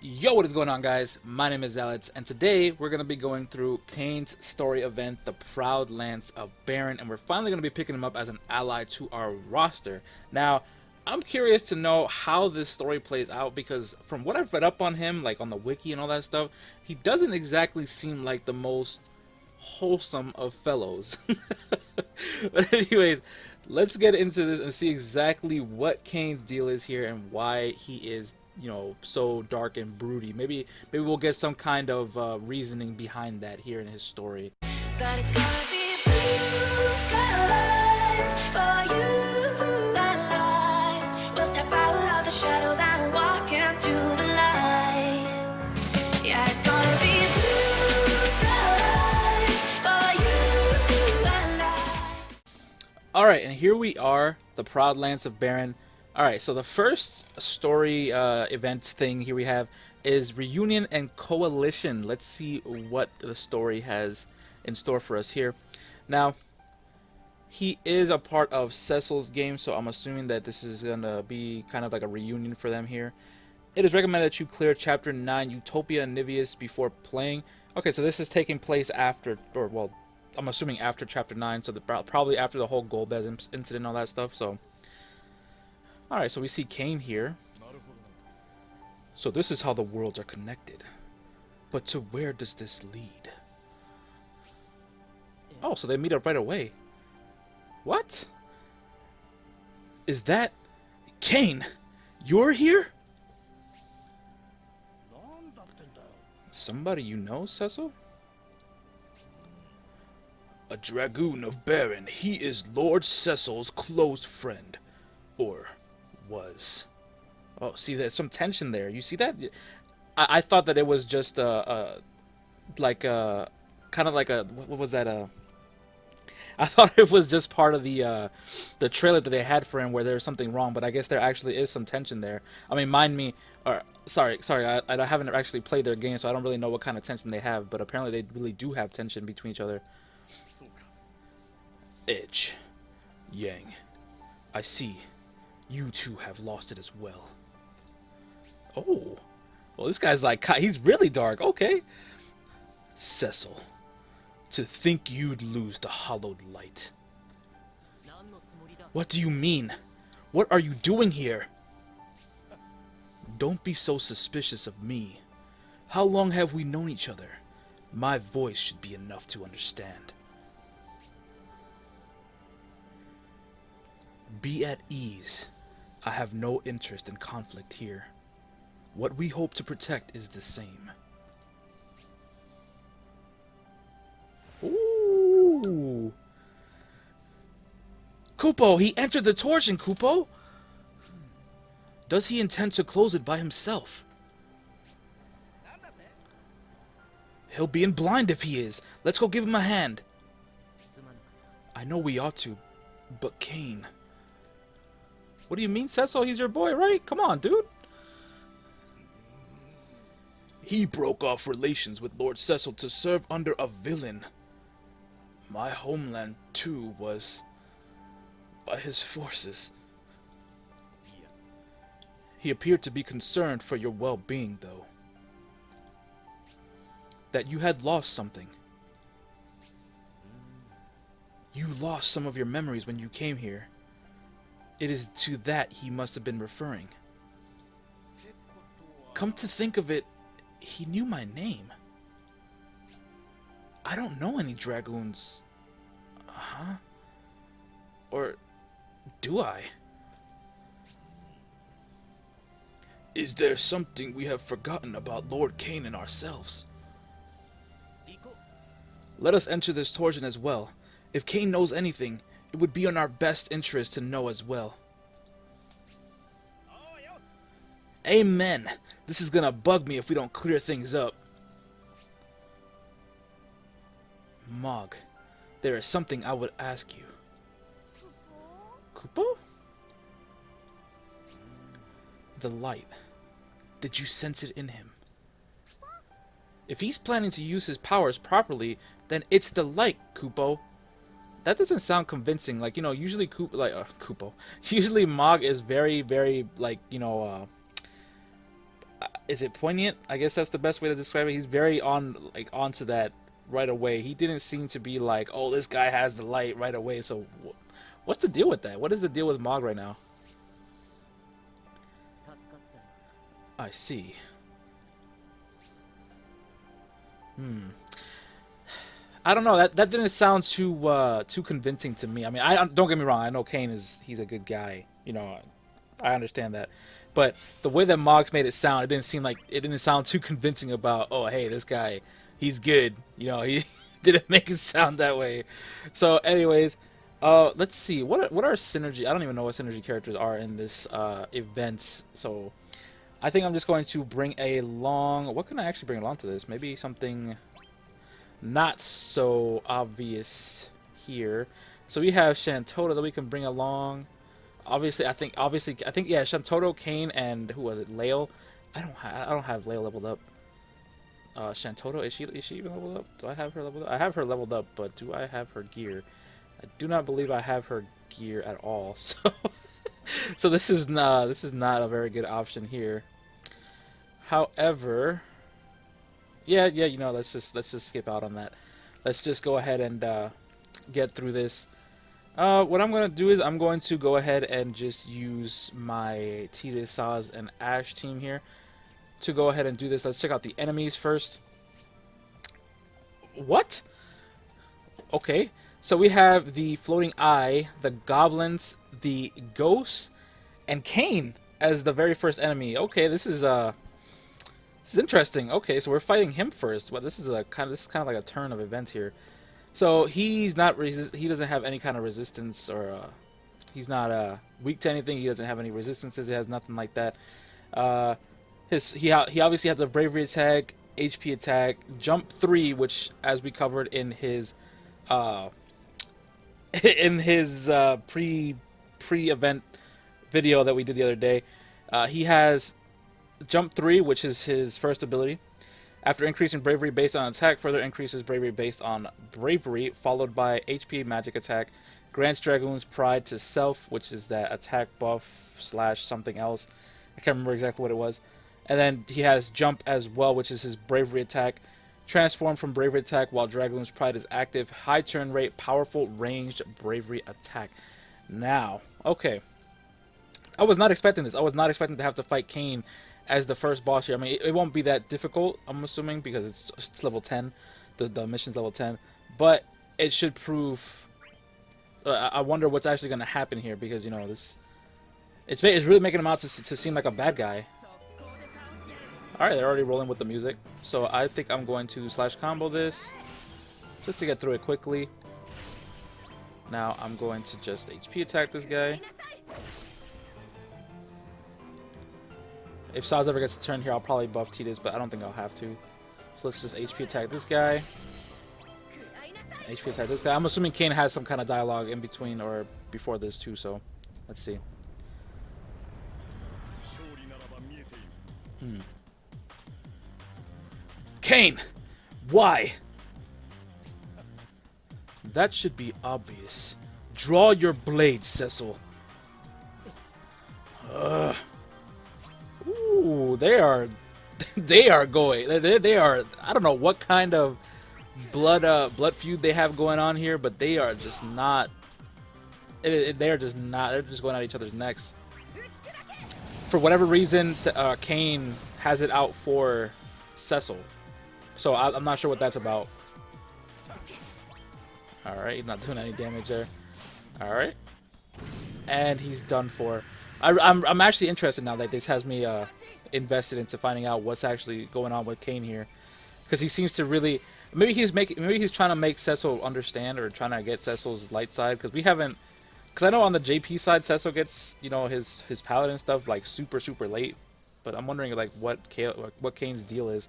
Yo, what is going on, guys? My name is Zalits, and today we're going to be going through Kain's story event, The Proud Lance of Baron, and we're finally going to be picking him up as an ally to our roster. Now, I'm curious to know how this story plays out, because from what I've read up on him, like on the wiki and all that stuff, he doesn't exactly seem like the most wholesome of fellows. But anyways, let's get into this and see exactly what Kain's deal is here and why he is, so dark and broody. Maybe we'll get some kind of reasoning behind that here in his story. But it's gonna be blue skies for you and I. We'll step out of the shadows and walk into the light. Yeah, it's gonna be blue skies for you and I. Alright, and here we are, the Proud Lance of Baron. Alright, so the first story events thing here we have is Reunion and Coalition. Let's see what the story has in store for us here. Now, he is a part of Cecil's game, so I'm assuming that this is going to be kind of like a reunion for them here. It is recommended that you clear Chapter 9, Utopia and Niveus, before playing. Okay, so this is taking place after, or well, I'm assuming after Chapter 9, so probably after the whole Golbez incident and all that stuff, so... Alright, so we see Kain here. So this is how the worlds are connected. But to where does this lead? Oh, so they meet up right away. What? Is that... Kain! You're here? Somebody you know, Cecil? A Dragoon of Baron. He is Lord Cecil's close friend. Or... was. Oh, see, there's some tension there. You see that? I thought that it was just like kind of like a, what was that? I thought it was just part of the trailer that they had for him where there's something wrong, but I guess there actually is some tension there. I mean, mind me, or sorry, I haven't actually played their game, so I don't really know what kind of tension they have, but apparently they really do have tension between each other. Edge, Yang, I see. You two have lost it as well. Oh. Well, this guy's like, he's really dark. Okay. Cecil. To think you'd lose the hallowed light. What do you mean? What are you doing here? Don't be so suspicious of me. How long have we known each other? My voice should be enough to understand. Be at ease. I have no interest in conflict here. What we hope to protect is the same. Ooh. Kupo, he entered the torsion, Kupo. Does he intend to close it by himself? He'll be in blind if he is. Let's go give him a hand. I know we ought to, but Kain... What do you mean, Cecil? He's your boy, right? Come on, dude. He broke off relations with Lord Cecil to serve under a villain. My homeland, too, was by his forces. He appeared to be concerned for your well-being, though. That you had lost something. You lost some of your memories when you came here. It is to that he must have been referring. Come to think of it, he knew my name. I don't know any Dragoons. Huh? Or do I? Is there something we have forgotten about Lord Kain and ourselves? Let us enter this torsion as well. If Kain knows anything, it would be in our best interest to know as well. Amen. This is gonna bug me if we don't clear things up. Mog, there is something I would ask you. Kupo? The light. Did you sense it in him? If he's planning to use his powers properly, then it's the light, Kupo. That doesn't sound convincing. Like, usually Kupo. Usually Mog is very, very, like, is it poignant? I guess that's the best way to describe it. He's very onto that right away. He didn't seem to be like, oh, this guy has the light right away. So what's the deal with that? What is the deal with Mog right now? I see. I don't know. That didn't sound too convincing to me. I mean, I don't get me wrong. I know Kain he's a good guy. You know, I understand that. But the way that Moggs made it sound, it didn't sound too convincing about, oh, hey, this guy, he's good. You know, he didn't make it sound that way. So, anyways, let's see. What are synergy? I don't even know what synergy characters are in this event. So, I think I'm just going to bring along. What can I actually bring along to this? Maybe something not so obvious here. So we have Shantota that we can bring along. Obviously, I think yeah, Shantota, Kain, and who was it? Lael. I don't have Lael leveled up. Shantota, is she even leveled up? Do I have her leveled up? I have her leveled up, but do I have her gear? I do not believe I have her gear at all. So this is not a very good option here. However, yeah, you know, let's just skip out on that. Let's just go ahead and get through this. What I'm going to do is I'm going to go ahead and just use my Tidus, Saz, and Ash team here to go ahead and do this. Let's check out the enemies first. What? Okay, so we have the Floating Eye, the Goblins, the Ghosts, and Kain as the very first enemy. Okay, this is interesting. Okay, so we're fighting him first. Well, this is kind of like a turn of events here. So he doesn't have any kind of resistance, or he's not weak to anything. He doesn't have any resistances. He has nothing like that. He obviously has a bravery attack, HP attack, jump 3, which, as we covered in his pre-event video that we did the other day, he has jump 3, which is his first ability. After increasing bravery based on attack, further increases bravery based on bravery, followed by HP magic attack. Grants Dragoon's pride to self, which is that attack buff / something else. I can't remember exactly what it was. And then he has jump as well, which is his bravery attack. Transform from bravery attack while Dragoon's pride is active. High turn rate, powerful ranged bravery attack. Now, okay. I was not expecting this. I was not expecting to have to fight Kain as the first boss here. I mean, it won't be that difficult, I'm assuming, because it's level 10. The mission's level 10. But it should prove... I wonder what's actually going to happen here, because, you know, it's really making him out to seem like a bad guy. Alright, they're already rolling with the music. So I think I'm going to slash combo this, just to get through it quickly. Now I'm going to just HP attack this guy. If Saz ever gets a turn here, I'll probably buff Tidus, but I don't think I'll have to. So let's just HP attack this guy. HP attack this guy. I'm assuming Kain has some kind of dialogue in between or before this too, so let's see. Kain! Why? That should be obvious. Draw your blade, Cecil. Ooh, they are going. They are. I don't know what kind of blood feud they have going on here, but they are just not. They are just not. They're just going at each other's necks. For whatever reason, Kain has it out for Cecil, so I'm not sure what that's about. All right, he's not doing any damage there. All right, and he's done for. I'm actually interested now that this has me invested into finding out what's actually going on with Kain here, because he seems to really maybe he's trying to make Cecil understand, or trying to get Cecil's light side, because I know on the JP side Cecil gets, you know, his paladin stuff like super late, but I'm wondering like what Kain's deal is.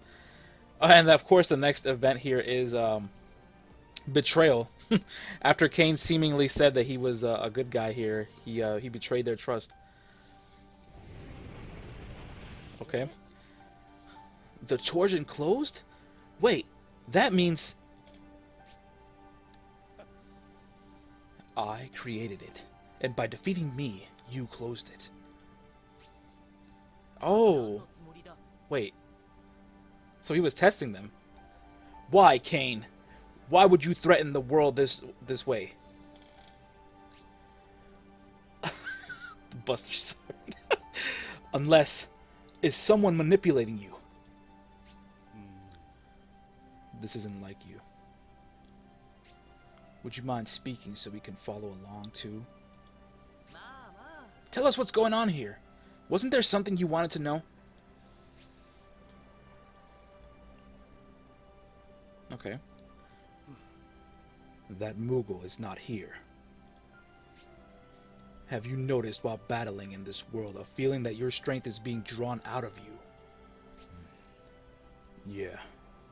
And of course the next event here is betrayal. After Kain seemingly said that he was a good guy here, he betrayed their trust. Okay. The Torsion closed? Wait, that means I created it, and by defeating me, you closed it. Oh, Wait. So he was testing them. Why, Kain? Why would you threaten the world this way? Buster Sword. Unless, is someone manipulating you? This isn't like you. Would you mind speaking so we can follow along too? Tell us what's going on here. Wasn't there something you wanted to know? Okay. That Moogle is not here. Have you noticed while battling in this world a feeling that your strength is being drawn out of you? Yeah,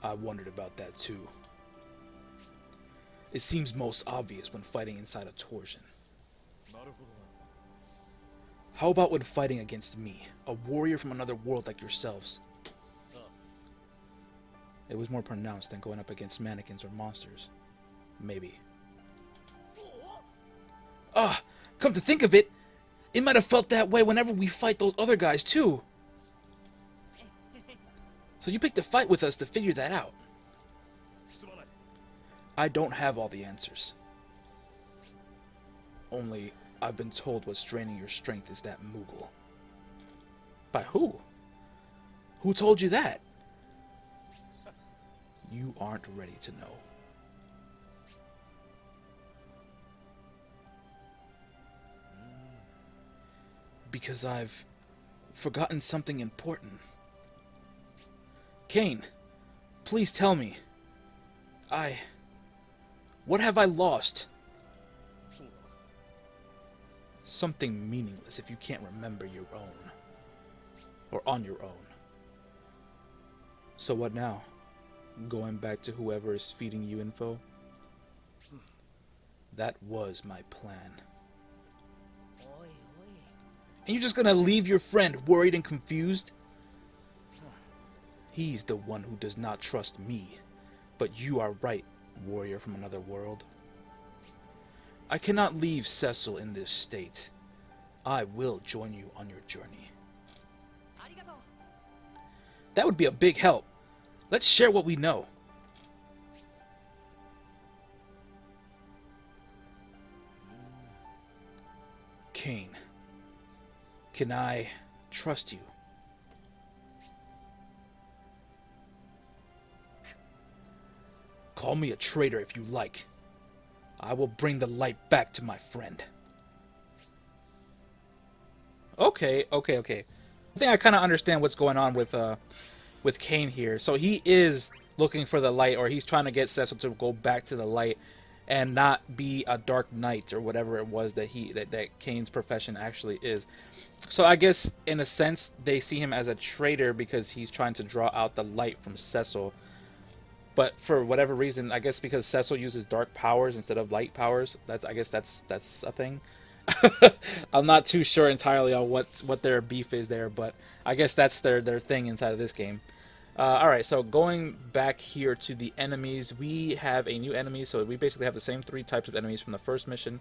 I wondered about that too. It seems most obvious when fighting inside a torsion. How about when fighting against me, a warrior from another world like yourselves? It was more pronounced than going up against mannequins or monsters. Maybe. Ah, come to think of it, it might have felt that way whenever we fight those other guys too. So you picked a fight with us to figure that out. I don't have all the answers. Only, I've been told what's draining your strength is that Moogle. By who? Who told you that? You aren't ready to know. Because I've forgotten something important. Kain, please tell me. What have I lost? Something meaningless if you can't remember your own. Or on your own. So what now? Going back to whoever is feeding you info? That was my plan. And you're just gonna leave your friend worried and confused? He's the one who does not trust me. But you are right, warrior from another world. I cannot leave Cecil in this state. I will join you on your journey. That would be a big help. Let's share what we know. Kain, can I trust you? Call me a traitor if you like. I will bring the light back to my friend. Okay. I think I kind of understand what's going on with Kain here. So he is looking for the light, or he's trying to get Cecil to go back to the light and not be a dark knight or whatever it was that Kain's profession actually is. So I guess in a sense they see him as a traitor because he's trying to draw out the light from Cecil. But for whatever reason, I guess because Cecil uses dark powers instead of light powers, I guess that's a thing. I'm not too sure entirely on what their beef is there, but I guess that's their thing inside of this game. Alright, so going back here to the enemies, we have a new enemy. So we basically have the same three types of enemies from the first mission.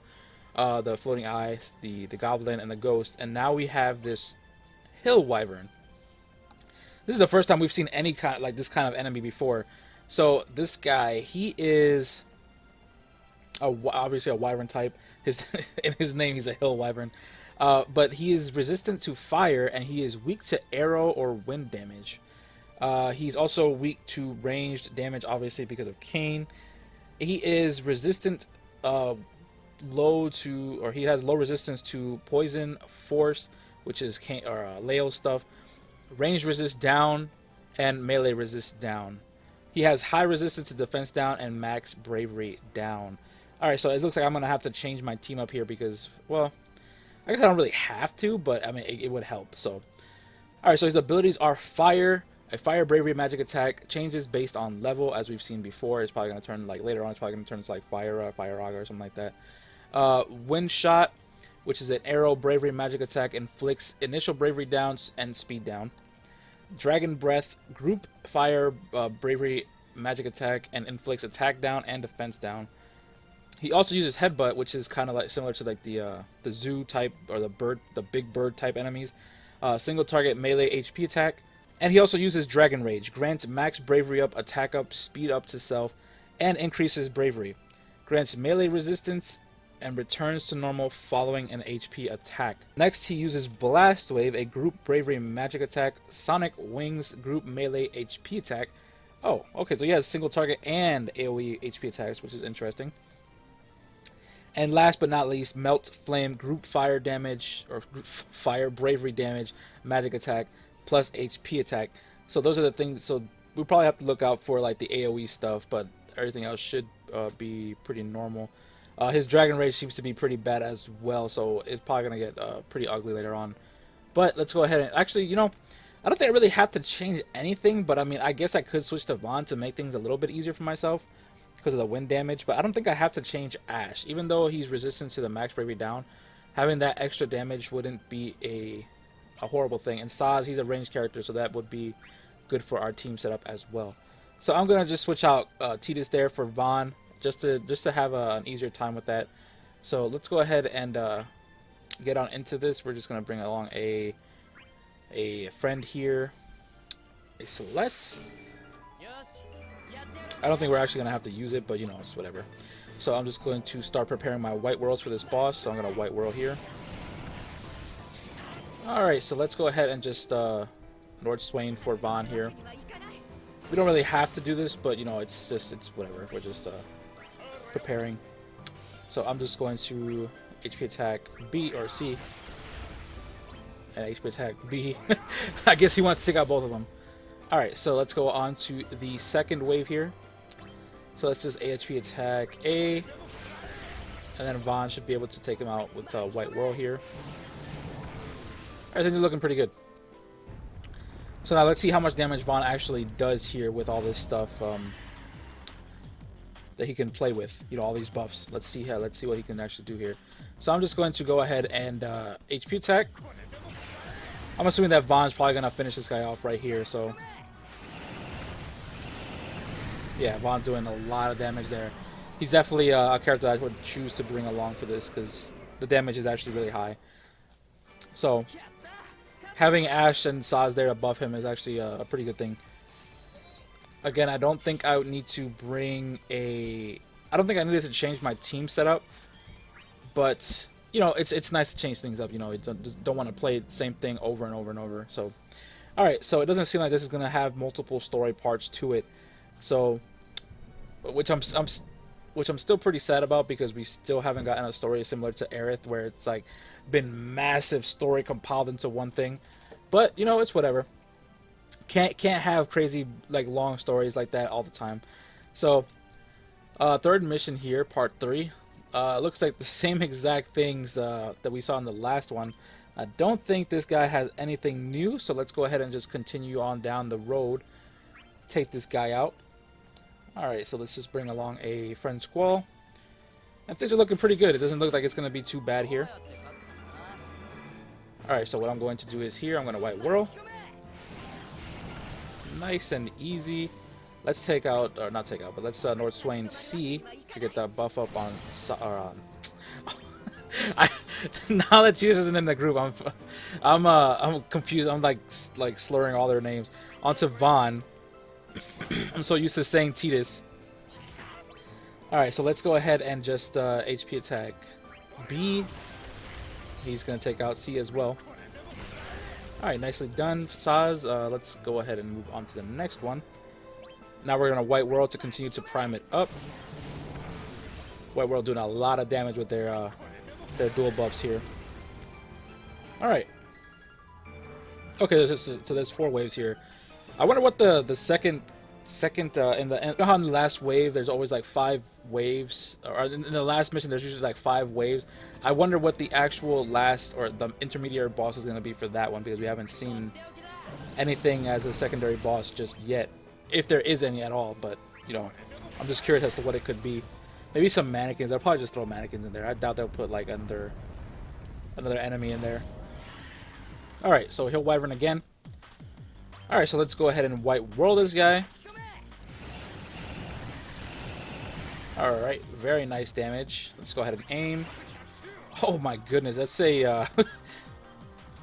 The floating eyes, the goblin, and the ghost. And now we have this hill wyvern. This is the first time we've seen any kind like this kind of enemy before. So this guy, he is obviously a wyvern type. In his name, he's a hill wyvern. But he is resistant to fire, and he is weak to arrow or wind damage. He's also weak to ranged damage, obviously, because of Kain. He is resistant he has low resistance to poison, force, which is Leo stuff, range resist down, and melee resist down. He has high resistance to defense down and max bravery down. Alright, so it looks like I'm going to have to change my team up here because, well, I guess I don't really have to, but I mean, it would help. So, alright, so his abilities are fire. A fire bravery magic attack changes based on level, as we've seen before. It's probably going to turn, like, later on, it's probably going to turn to, like, fire raga or something like that. Wind shot, which is an arrow bravery magic attack, inflicts initial bravery down and speed down. Dragon breath, group fire bravery magic attack, and inflicts attack down and defense down. He also uses headbutt, which is kind of like similar to like the zoo type or the big bird type enemies. Single target melee HP attack. And he also uses Dragon Rage. Grants max bravery up, attack up, speed up to self, and increases bravery. Grants melee resistance and returns to normal following an HP attack. Next, he uses Blast Wave, a group bravery magic attack, Sonic Wings group melee HP attack. Oh, okay, so he has single target and AoE HP attacks, which is interesting. And last but not least, Melt Flame group fire damage, or group fire bravery damage, magic attack, plus HP attack. So those are the things. So we probably have to look out for like the AoE stuff, but everything else should be pretty normal. His Dragon Rage seems to be pretty bad as well, so it's probably gonna get pretty ugly later on. But let's go ahead and actually, you know, I don't think I really have to change anything. But I mean, I guess I could switch to Vaughn to make things a little bit easier for myself because of the wind damage. But I don't think I have to change Ash, even though he's resistant to the max bravery down. Having that extra damage wouldn't be a horrible thing. And Saz, he's a ranged character, so that would be good for our team setup as well. So I'm gonna just switch out Tidus there for Vaughn, just to have an easier time with that. So let's go ahead and get on into this. We're just gonna bring along a friend here, a Celeste. I don't think we're actually gonna have to use it, but you know, it's whatever. So I'm just going to start preparing my white worlds for this boss. So I'm gonna white world here. Alright, so let's go ahead and just Lord Swain for Vaughn here. We don't really have to do this, but you know, it's whatever. We're just preparing. So I'm just going to HP attack B or C. And HP attack B. I guess he wants to take out both of them. Alright, so let's go on to the second wave here. So let's just HP attack A. And then Vaughn should be able to take him out with White Whirl here. I think they're looking pretty good. So now let's see how much damage Vaughn actually does here with all this stuff that he can play with. You know, all these buffs. Let's see what he can actually do here. So I'm just going to go ahead and HP attack. I'm assuming that Vaughn's probably gonna finish this guy off right here. So yeah, Vaughn's doing a lot of damage there. He's definitely a character that I would choose to bring along for this because the damage is actually really high. So having Ash and Saz there above him is actually a pretty good thing. Again, I don't think I would need to bring I don't think I needed to change my team setup, but you know, it's nice to change things up. You know, you don't want to play the same thing over and over and over. So, all right, so it doesn't seem like this is gonna have multiple story parts to it. So, which I'm still pretty sad about because we still haven't gotten a story similar to Aerith where it's like been massive story compiled into one thing. But you know, it's whatever. Can't have crazy like long stories like that all the time. So third mission here, part 3. Looks like the same exact things that we saw in the last one. I don't think this guy has anything new, so let's go ahead and just continue on down the road. Take this guy out. Alright, so let's just bring along a friend Squall. And things are looking pretty good. It doesn't look like it's going to be too bad here. Alright, so what I'm going to do is here, I'm going to White Whirl. Nice and easy. Let's take out, or not take out, but let's North Swain C to get that buff up on. Now that Tidus isn't in the group, I'm confused. I'm like slurring all their names onto Vaughn. I'm so used to saying Tidus. All right, so let's go ahead and just HP attack B. He's gonna take out C as well. All right, nicely done, Saz. Let's go ahead and move on to the next one. Now we're gonna White World to continue to prime it up. White World doing a lot of damage with their dual buffs here. All right. Okay, so there's 4 waves here. I wonder what the second in the end. You know how in the last wave there's always like 5 waves, or in the last mission there's usually like 5 waves. I wonder what the actual last or the intermediate boss is gonna be for that one because we haven't seen anything as a secondary boss just yet. If there is any at all, but you know, I'm just curious as to what it could be. Maybe some mannequins. They'll probably just throw mannequins in there. I doubt they'll put like another enemy in there. All right, so he'll Wyvern again. All right, so let's go ahead and White Whirl this guy. All right, very nice damage. Let's go ahead and aim. Oh my goodness, that's a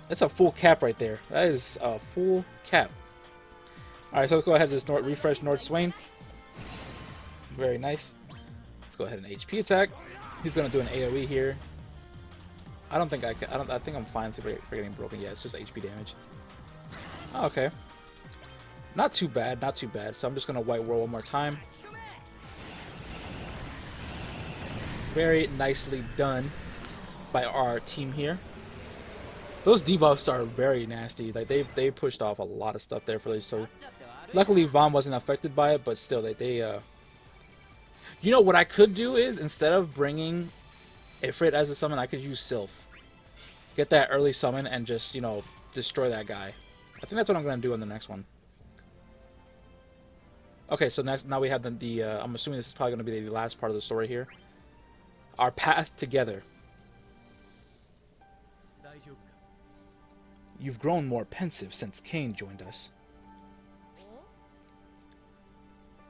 that's a full cap right there. That is a full cap. Alright, so let's go ahead and just refresh Nord Swain. Very nice. Let's go ahead and HP attack. He's gonna do an AoE here. I don't think I can. I think I'm fine for getting broken. Yeah, it's just HP damage. Oh, okay. Not too bad. Not too bad. So I'm just gonna White Whirl one more time. Very nicely done by our team here. Those debuffs are very nasty. Like they pushed off a lot of stuff there for these. So luckily Vaughn wasn't affected by it, but still you know what I could do is, instead of bringing Ifrit as a summon, I could use Sylph. Get that early summon and just, you know, destroy that guy. I think that's what I'm going to do in the next one. Okay, so now we have the I'm assuming this is probably going to be the last part of the story here. Our path together. You've grown more pensive since Kain joined us.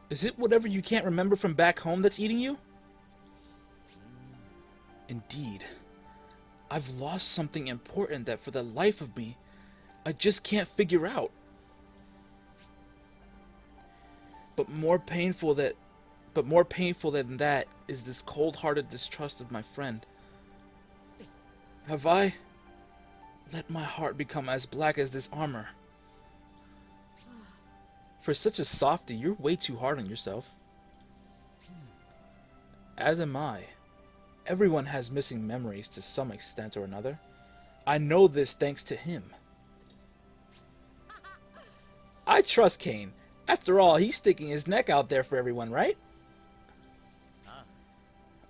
Is it whatever you can't remember from back home that's eating you? Indeed. I've lost something important that for the life of me, I just can't figure out. But more painful than that is this cold-hearted distrust of my friend. Have I let my heart become as black as this armor? For such a softy, you're way too hard on yourself. As am I. Everyone has missing memories to some extent or another. I know this thanks to him. I trust Kain. After all, he's sticking his neck out there for everyone, right?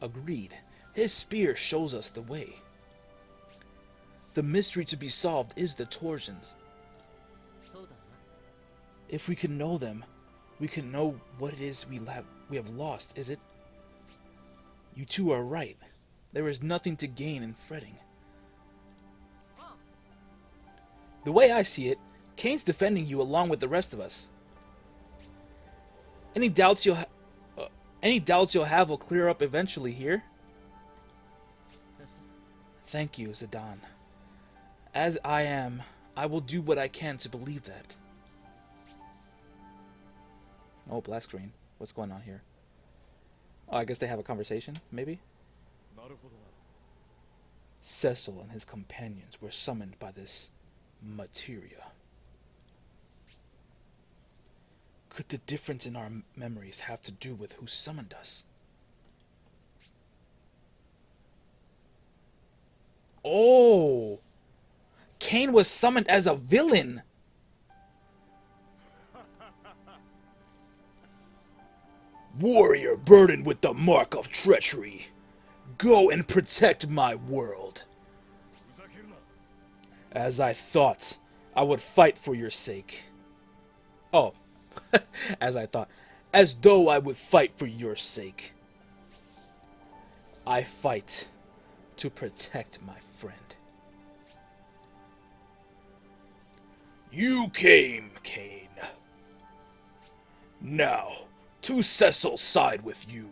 Agreed. His spear shows us the way. The mystery to be solved is the torsions. If we can know them, we can know what it is we have lost, is it? You two are right. There is nothing to gain in fretting. The way I see it, Kain's defending you along with the rest of us. Any doubts you'll have will clear up eventually here. Thank you, Zidane. As I am, I will do what I can to believe that. Oh, black screen. What's going on here? Oh, I guess they have a conversation, maybe? Cecil and his companions were summoned by this materia. Could the difference in our memories have to do with who summoned us? Oh! Kain was summoned as a villain! Warrior burdened with the mark of treachery, go and protect my world. As I thought, I would fight for your sake. Oh, as I thought. As though I would fight for your sake. I fight to protect my friend. You came, Kain. Now, to Cecil's side with you.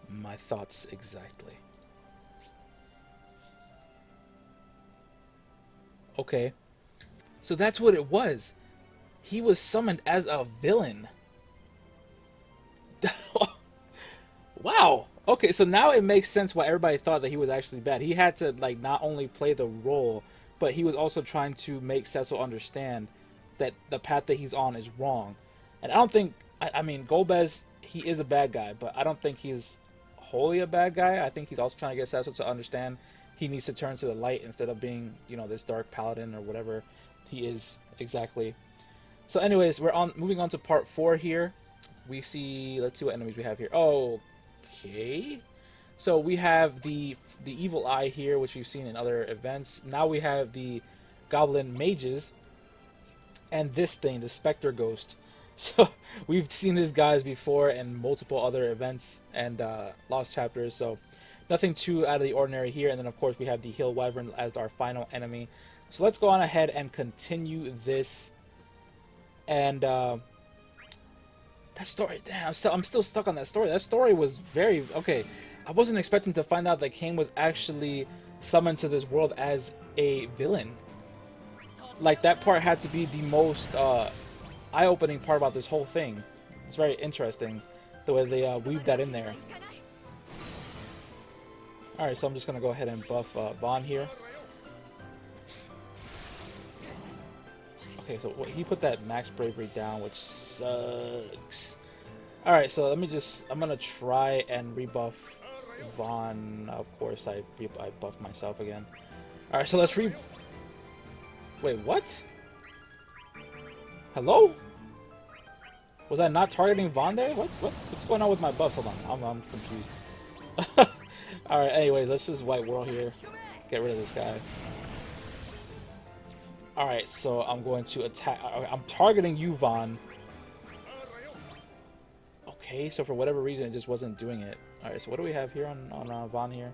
My thoughts exactly. Okay. So that's what it was. He was summoned as a villain. Wow. Okay, so now it makes sense why everybody thought that he was actually bad. He had to, like, not only play the role, but he was also trying to make Cecil understand that the path that he's on is wrong. And I don't think, I mean, Golbez, he is a bad guy, but I don't think he's wholly a bad guy. I think he's also trying to get Cecil to understand he needs to turn to the light instead of being, you know, this dark paladin or whatever he is exactly. So anyways, moving on to part 4 here. We see, let's see what enemies we have here. Okay. So we have the evil eye here, which we've seen in other events. Now we have the goblin mages and this thing, the specter ghost. So we've seen these guys before in multiple other events and lost chapters, so nothing too out of the ordinary here. And then of course we have the hill wyvern as our final enemy. So let's go on ahead and continue this. And that story, damn, I'm still stuck on that story. That story was very okay. I wasn't expecting to find out that Kain was actually summoned to this world as a villain. Like, that part had to be the most eye-opening part about this whole thing. It's very interesting the way they weaved that in there. Alright, so I'm just going to go ahead and buff Vaughn here. Okay, so he put that max bravery down, which sucks. Alright, so let me just... I'm going to try and rebuff Vaughn. Of course, I buffed myself again. Alright, so let's Wait, what? Hello? Was I not targeting Vaughn there? What's going on with my buffs? Hold on, I'm confused. Alright, anyways, let's just white whirl here. Get rid of this guy. Alright, so I'm going to attack. I'm targeting you, Vaughn. Okay, so for whatever reason, it just wasn't doing it. Alright, so what do we have here on Vaughn here?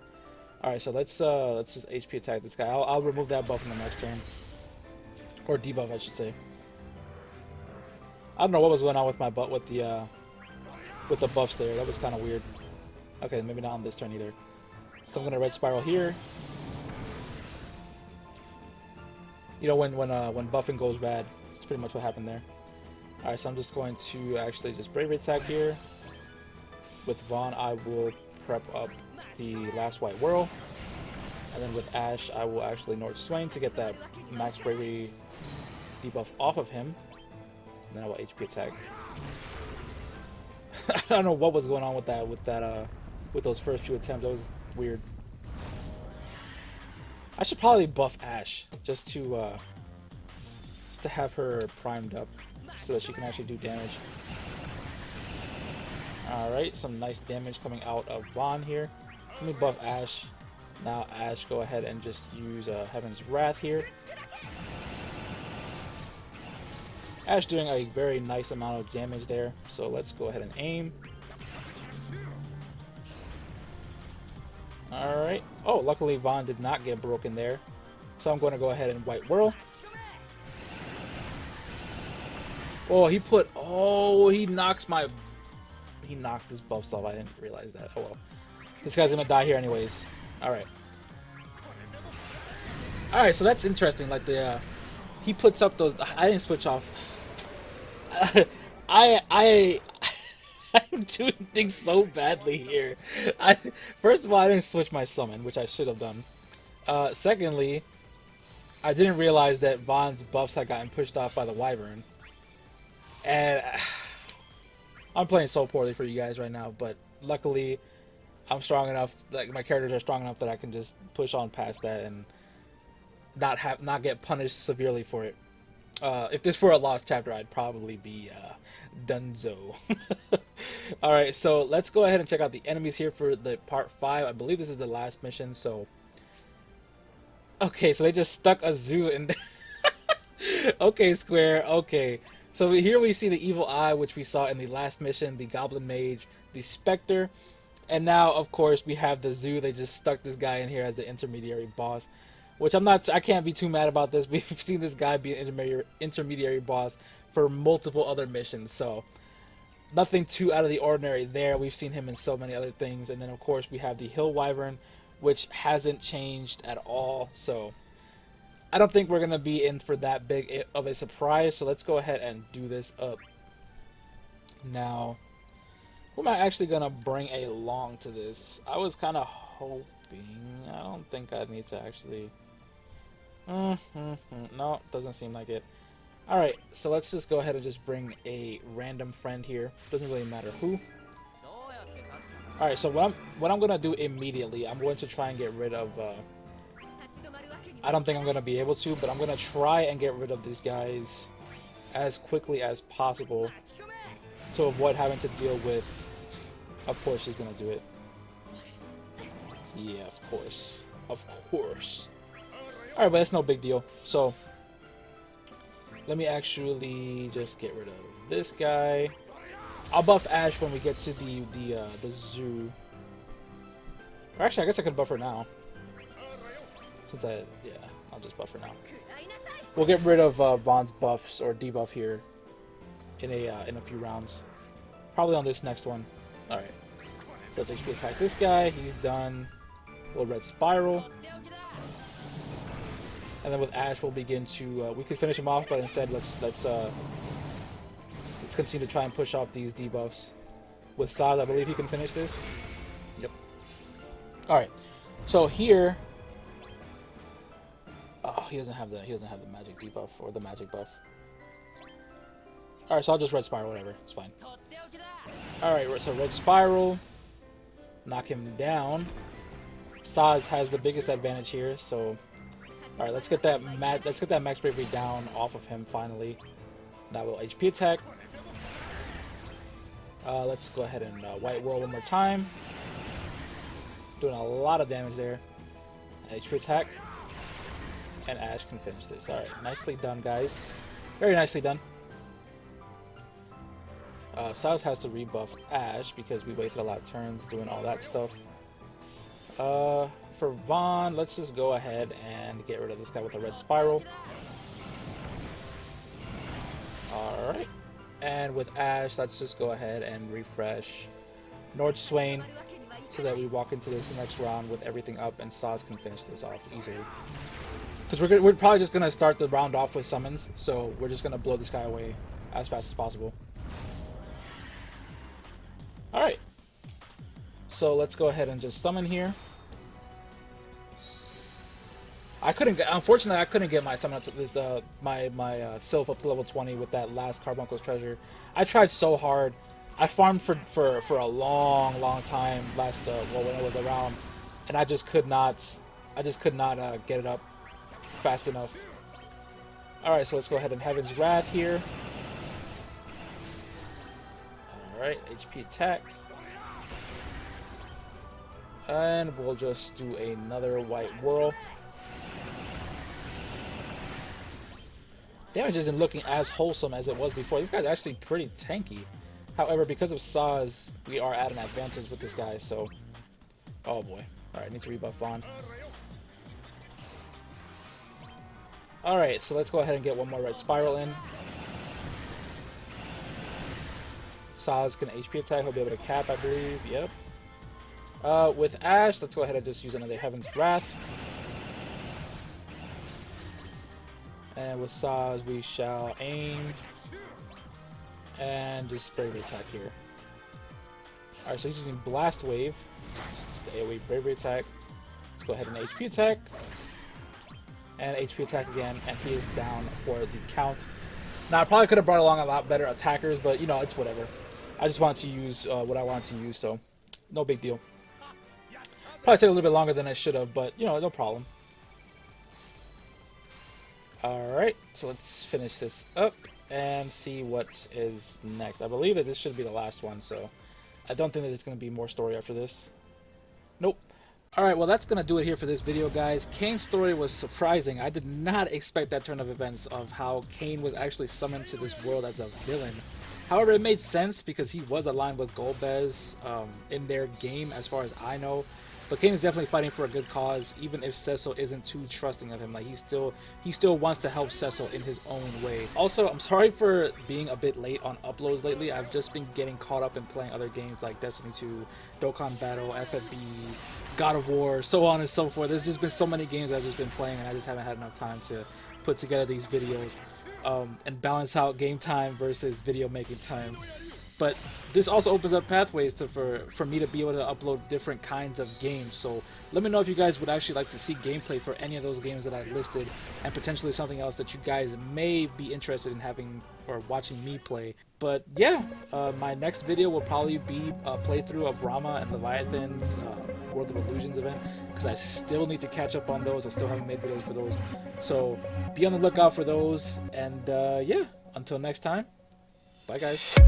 Alright, so let's just HP attack this guy. I'll remove that buff in the next turn. Or debuff, I should say. I don't know what was going on with my butt with the buffs there. That was kind of weird. Okay, maybe not on this turn either. So I'm gonna red spiral here. You know, when buffing goes bad, that's pretty much what happened there. All right, so I'm just going to actually just bravery attack here. With Vaughn, I will prep up the last white whirl, and then with Ash, I will actually North Swain to get that max bravery debuff off of him. And then I will HP attack. I don't know what was going on with those first few attempts. That was weird. I should probably buff Ash just to have her primed up so that she can actually do damage. Alright, some nice damage coming out of Vaughn here. Let me buff Ash. Now Ash, go ahead and just use Heaven's Wrath here. Ash doing a very nice amount of damage there, so let's go ahead and aim. Alright. Oh, luckily Vaughn did not get broken there. So I'm going to go ahead and white whirl. Oh, he knocks his buffs off. I didn't realize that. Oh well. This guy's going to die here anyways. Alright. Alright, so that's interesting. Like he puts up those... I didn't switch off. I'm doing things so badly here. First of all, I didn't switch my summon, which I should have done. Secondly, I didn't realize that Vaughn's buffs had gotten pushed off by the Wyvern. And I'm playing so poorly for you guys right now, but luckily I'm strong enough, like my characters are strong enough that I can just push on past that and not get punished severely for it. If this were a lost chapter, I'd probably be donezo. Alright, so let's go ahead and check out the enemies here for the part 5. I believe this is the last mission, so... Okay, so they just stuck a zoo in there. Okay, Square, okay. So here we see the Evil Eye, which we saw in the last mission, the Goblin Mage, the Spectre, and now, of course, we have the zoo. They just stuck this guy in here as the intermediary boss. Which I can't be too mad about this. We've seen this guy be an intermediary boss for multiple other missions, so nothing too out of the ordinary there. We've seen him in so many other things, and then of course we have the Hill Wyvern, which hasn't changed at all. So I don't think we're gonna be in for that big of a surprise. So let's go ahead and do this up. Now, who am I actually gonna bring along to this? I was kind of hoping. I don't think I need to actually. No, doesn't seem like it. Alright, so let's just go ahead and just bring a random friend here. Doesn't really matter who. Alright, so what I'm going to do immediately, I'm going to try and get rid of... I don't think I'm going to be able to, but I'm going to try and get rid of these guys as quickly as possible to avoid having to deal with... Of course she's going to do it. Yeah, of course. Of course. Alright, but that's no big deal. So, let me actually just get rid of this guy. I'll buff Ash when we get to the zoo. Or actually, I guess I could buff her now. Since yeah, I'll just buff her now. We'll get rid of Vaughn's buffs or debuff here in a few rounds. Probably on this next one. Alright. So let's actually attack this guy. He's done. Little red spiral. and then with Ash we'll begin to we could finish him off, but instead let's continue to try and push off these debuffs. With Saz, I believe he can finish this. Yep. All right. So here, oh, he doesn't have the magic debuff or the magic buff. All right, so I'll just red spiral, whatever. It's fine. All right, so red spiral, knock him down. Saz has the biggest advantage here, so all right, let's get that max bravery down off of him finally. Now we'll HP attack. Let's go ahead and white whirl one more time. Doing a lot of damage there. HP attack, and Ash can finish this. All right, nicely done, guys. Very nicely done. Saz has to rebuff Ash because we wasted a lot of turns doing all that stuff. For Vaughn, let's just go ahead and get rid of this guy with a red spiral. Alright. And with Ash, let's just go ahead and refresh Nord Swain so that we walk into this next round with everything up and Saz can finish this off easily. Because we're probably just going to start the round off with summons, so we're just going to blow this guy away as fast as possible. Alright, so let's go ahead and just summon here. Unfortunately, I couldn't get my summon up to this, my Sylph up to level 20 with that last Carbuncle treasure. I tried so hard. I farmed for a long time last, well, when it was around, and I just could not get it up fast enough. Alright, so let's go ahead and Heaven's Wrath here. Alright, HP attack. And we'll just do another white whirl. Damage isn't looking as wholesome as it was before. This guy's actually pretty tanky. However, because of Saz, we are at an advantage with this guy, so... Oh boy. Alright, need to rebuff on. Alright, so let's go ahead and get one more red spiral in. Saz can HP attack, he'll be able to cap, I believe. Yep. With Ash, let's go ahead and just use another Heaven's Wrath. And with Saz, we shall aim and just bravery attack here. Alright, so he's using Blast Wave. Stay away, bravery attack. Let's go ahead and HP attack. And HP attack again, and he is down for the count. Now, I probably could have brought along a lot better attackers, but, you know, it's whatever. I just wanted to use what I wanted to use, so no big deal. Probably took a little bit longer than I should have, but, you know, no problem. Alright, so let's finish this up and see what is next. I believe that this should be the last one, so I don't think that there's going to be more story after this. Nope. Alright, well that's going to do it here for this video, guys. Kain's story was surprising. I did not expect that turn of events of how Kain was actually summoned to this world as a villain. However, it made sense because he was aligned with Golbez in their game, as far as I know. But Kain is definitely fighting for a good cause, even if Cecil isn't too trusting of him. Like, he still wants to help Cecil in his own way. Also, I'm sorry for being a bit late on uploads lately. I've just been getting caught up in playing other games like Destiny 2, Dokkan Battle, FFB, God of War, so on and so forth. There's just been so many games I've just been playing, and I just haven't had enough time to put together these videos and balance out game time versus video making time. But this also opens up pathways for me to be able to upload different kinds of games. So let me know if you guys would actually like to see gameplay for any of those games that I listed, and potentially something else that you guys may be interested in having or watching me play. But yeah, my next video will probably be a playthrough of Rama and Leviathan's World of Illusions event, because I still need to catch up on those. I still haven't made videos for those. So be on the lookout for those. And yeah, until next time. Bye, guys.